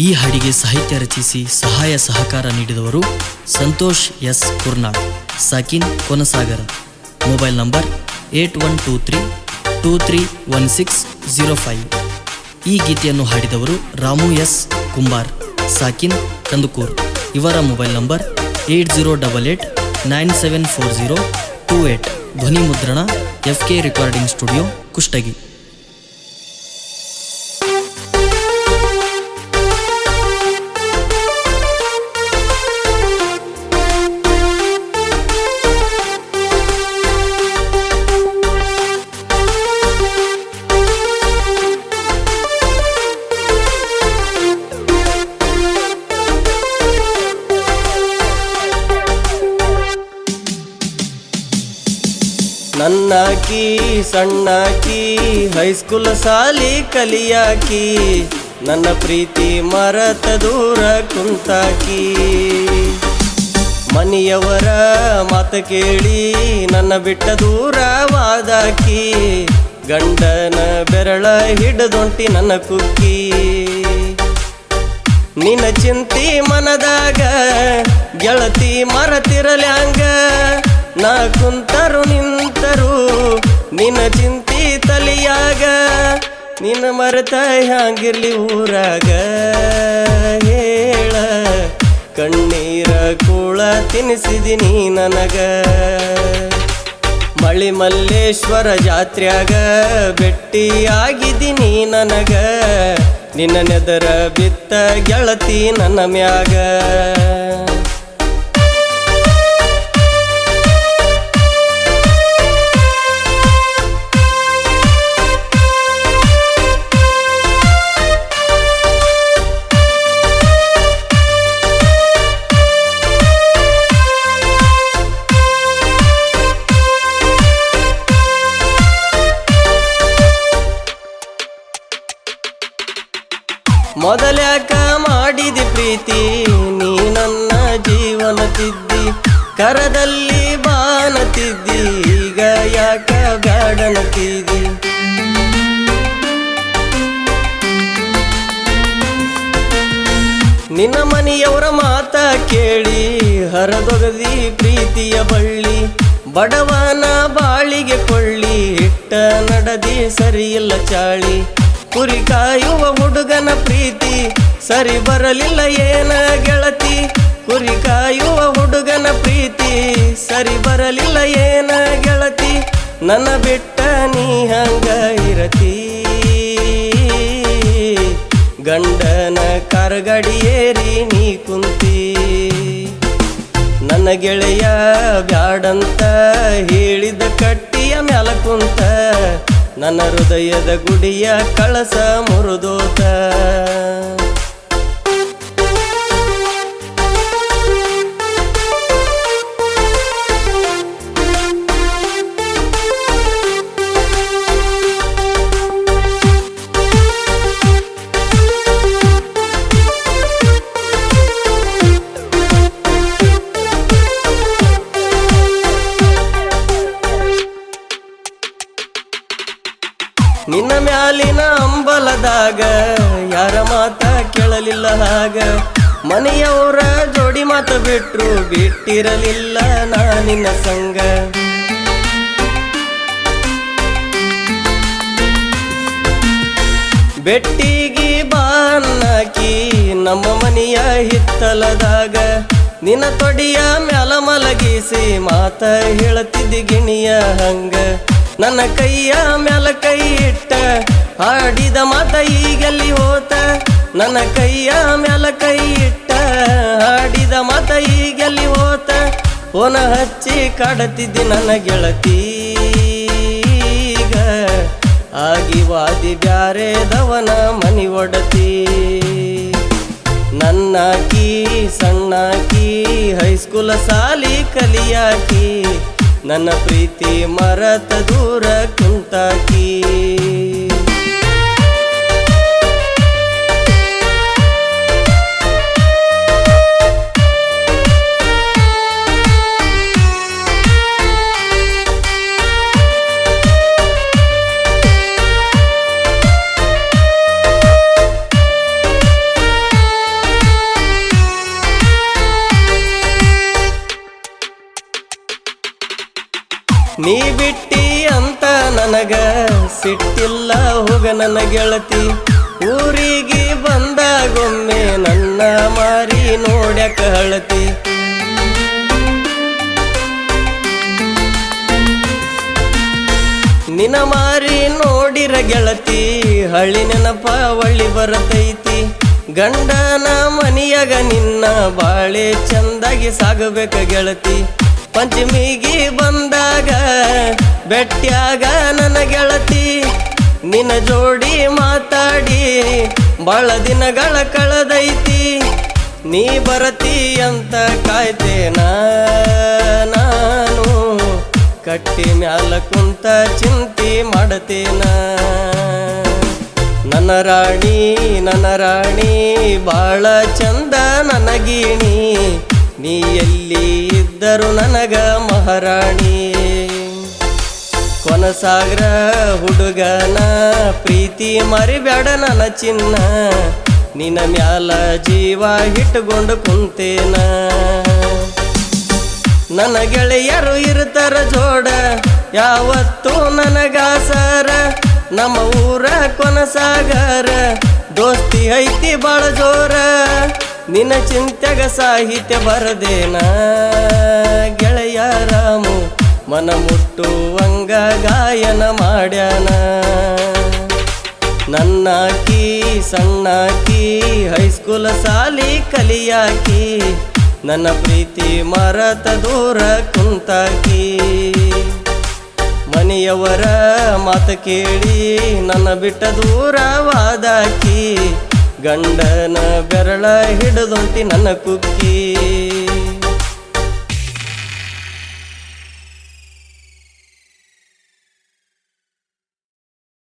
ಈ ಹಾಡಿಗೆ ಸಾಹಿತ್ಯ ರಚಿಸಿ ಸಹಾಯ ಸಹಕಾರ ನೀಡಿದವರು ಸಂತೋಷ್ ಎಸ್ ಕುರ್ನಾಳ್, ಸಾಕಿನ್ ಕೊನಸಾಗರ. Mobile number 8123231605. ಈ ಗೀತೆಯನ್ನು ಹಾಡಿದವರು ರಾಮು ಎಸ್ ಕುಂಬಾರ್, ಸಾಕಿನ್ ಕಂದುಕೂರ್. ಇವರ ಮೊಬೈಲ್ ನಂಬರ್ 8088974028. ಧ್ವನಿ ಮುದ್ರಣ FK ರೆಕಾರ್ಡಿಂಗ್ ಸ್ಟುಡಿಯೋ, ಕುಷ್ಟಗಿ. ನನ್ನಾಕಿ ಸಣ್ಣಾಕಿ ಹೈಸ್ಕೂಲ್ ಸಾಲಿ ಕಲಿಯಾಕಿ, ನನ್ನ ಪ್ರೀತಿ ಮರತ ದೂರ ಕುಂತಾಕಿ. ಮನೆಯವರ ಮಾತ ಕೇಳಿ ನನ್ನ ಬಿಟ್ಟ ದೂರವಾದಾಕಿ, ಗಂಡನ ಬೆರಳ ಹಿಡದೊಂಟಿ ನನ್ನ ಕುಕ್ಕಿ. ನಿನ್ನ ಚಿಂತಿ ಮನದಾಗ ಗೆಳತಿ ಮರತಿರಲ್ಯಾಂಗ, ನಾ ಕುಂತರು ನಿಂತರು ನಿನ್ನ ಚಿಂತಿ ತಲಿಯಾಗ. ನಿನ್ನ ಮರೆತ ಹ್ಯಾಂಗಿರ್ಲಿ ಊರಾಗ, ಹೇಳ ಕಣ್ಣೀರ ಕೂಳ ತಿನಿಸಿದಿನಿ ನನಗ. ಮಳಿ ಮಲ್ಲೇಶ್ವರ ಜಾತ್ರ್ಯಾಗ ಭೆಟ್ಟಿಯಾಗಿದ್ದೀನಿ ನನಗ, ನಿನ್ನ ನೆದರ ಬಿತ್ತ ಗೆಳತಿ ನನ್ನ ಮ್ಯಾಗ. ಮೊದಲ್ಯಾಕ ಮಾಡಿದಿ ಪ್ರೀತಿ ನೀ ನನ್ನ ಜೀವನ ತಿದ್ದಿ, ಕರದಲ್ಲಿ ಬಾನತಿದ್ದಿ ಈಗ ಯಾಕ ಬ್ಯಾಡನತಿದ್ದಿ. ನಿನ್ನ ಮನೆಯವರ ಮಾತ ಕೇಳಿ ಹರದೊಗದಿ ಪ್ರೀತಿಯ ಬಳ್ಳಿ, ಬಡವನ ಬಾಳಿಗೆ ಕೊಳ್ಳಿ ಇಟ್ಟ ನಡದಿ ಸರಿಯಿಲ್ಲ ಚಾಳಿ. ಕುರಿ ಕಾಯುವ ಹುಡುಗನ ಪ್ರೀತಿ ಸರಿ ಬರಲಿಲ್ಲ ಏನ ಗೆಳತಿ, ಕುರಿ ಕಾಯುವ ಹುಡುಗನ ಪ್ರೀತಿ ಸರಿ ಬರಲಿಲ್ಲ ಏನ ಗೆಳತಿ. ನನ್ನ ಬಿಟ್ಟ ನೀ ಹಂಗ ಇರತಿ, ಗಂಡನ ಕಾರ್ಗಡಿ ಏರಿ ನೀ ಕುಂತಿ. ನನ್ನ ಗೆಳೆಯ ಬ್ಯಾಡಂತ ಹೇಳಿದ ಕಟ್ಟಿಯ ಮ್ಯಾಲ ಕುಂತ, ನನ್ನ ಹೃದಯದ ಗುಡಿಯ ಕಳಸ ಮುರಿದೋತ. ನಿನ್ನ ಮ್ಯಾಲಿನ ಅಂಬಲದಾಗ ಯಾರ ಮಾತ ಕೇಳಲಿಲ್ಲ ಹಾಗ, ಮನೆಯವರ ಜೋಡಿ ಮಾತ ಬಿಟ್ರು ಬಿಟ್ಟಿರಲಿಲ್ಲ ನಾ ನಿನ್ನ ಸಂಗ. ಬೆಟ್ಟಿಗಿ ಬಾನ್ನಾಕಿ ನಮ್ಮ ಮನೆಯ ಹಿತ್ತಲದಾಗ, ನಿನ್ನ ತೊಡಿಯ ಮ್ಯಾಲ ಮಲಗಿಸಿ ಮಾತ ಹೇಳತಿದ್ದಿ ಗಿಣಿಯ ಹಂಗ. ನನ್ನ ಕೈಯ ಮ್ಯಾಲ ಕೈ ಇಟ್ಟ ಹಾಡಿದ ಮಾತ ಈಗೆಲ್ಲಿ ಹೋತ, ನನ್ನ ಕೈಯ ಮ್ಯಾಲ ಕೈ ಇಟ್ಟ ಹಾಡಿದ ಮಾತ ಈಗೆಲ್ಲಿ ಹೋತ. ಫೋನ ಹಚ್ಚಿ ಕಾಡತಿದ್ದಿ ನನ್ನ ಗೆಳತೀಗ, ಆಗಿ ವಾದಿ ಬ್ಯಾರೆದವನ ಮನಿ ಒಡತಿ. ನನ್ನಾಕಿ ಸಣ್ಣಾಕಿ ಹೈಸ್ಕೂಲ್ ಸಾಲಿ ಕಲಿಯಾಕಿ, ನನ್ನ ಪ್ರೀತಿ ಮರತ ದೂರ ಕುಂತಾಕಿ. ನೀ ಬಿಟ್ಟಿ ಅಂತ ನನಗ ಸಿಟ್ಟಿಲ್ಲ ಹೋಗ ನನ್ನ ಗೆಳತಿ ಊರಿಗೆ ಬಂದಾಗೊಮ್ಮೆ ನನ್ನ ಮಾರಿ ನೋಡ್ಯಾಕ ಹಳತಿ ನಿನ ಮಾರಿ ನೋಡಿರ ಗೆಳತಿ ಹಳ್ಳಿ ನೆನಪ ಒಳ್ಳಿ ಬರತೈತಿ ಗಂಡನ ಮನಿಯಾಗ ನಿನ್ನ ಬಾಳೆ ಚಂದಾಗಿ ಸಾಗಬೇಕ ಗೆಳತಿ ಪಂಚಮಿಗೆ ಬಂದಾಗ ಬೆಟ್ಟ್ಯಾಗ ನನ್ನ ಗೆಳತಿ ನಿನ್ನ ಜೋಡಿ ಮಾತಾಡಿ ಬಾಳ ದಿನಗಳ ಕಳೆದೈತಿ ನೀ ಬರತಿ ಅಂತ ಕಾಯ್ತೇನ ನಾನು ಕಟ್ಟಿ ಮ್ಯಾಲ ಕುಂತ ಚಿಂತೆ ಮಾಡತೇನ ನನ್ನ ರಾಣಿ ಬಾಳ ಚಂದ ನನಗೀಣಿ ನೀ ಎಲ್ಲಿ ಇದ್ದರು ನನಗ ಮಹಾರಾಣಿ ಕೊನಸಾಗರ ಹುಡುಗನ ಪ್ರೀತಿ ಮರಿಬ್ಯಾಡ ನನ್ನ ಚಿನ್ನ ನಿನ್ನ ಮ್ಯಾಲ ಜೀವ ಇಟ್ಟುಕೊಂಡು ಕುಂತೇನ ನನ್ನ ಗೆಳೆಯರು ಇರ್ತಾರ ಜೋಡ ಯಾವತ್ತೂ ನನಗಾಸರ ನಮ್ಮ ಊರ ಕೊನಸಾಗರ ದೋಸ್ತಿ ಐತಿ ಬಾಳ ಜೋರ ನಿನ್ನ ಚಿಂತೆಗ ಸಾಹಿತ್ಯ ಬರದೇನ ಗೆಳೆಯ ರಾಮು ಮನ ಮುಟ್ಟುವಂಗ ಗಾಯನ ಮಾಡ್ಯಾನ ನನ್ನಾಕಿ ಸಣ್ಣಾಕಿ ಹೈಸ್ಕೂಲ್ ಸಾಲಿ ಕಲಿಯಾಕಿ ನನ್ನ ಪ್ರೀತಿ ಮರತ ದೂರ ಕುಂತಾಕಿ ಮನೆಯವರ ಮಾತು ಕೇಳಿ ನನ್ನ ಬಿಟ್ಟ ದೂರವಾದಾಕಿ ಗಂಡನ ಬೆರಳ ಹಿಡಿದೊಂಟಿ ನನ್ನ ಕುಕ್ಕಿ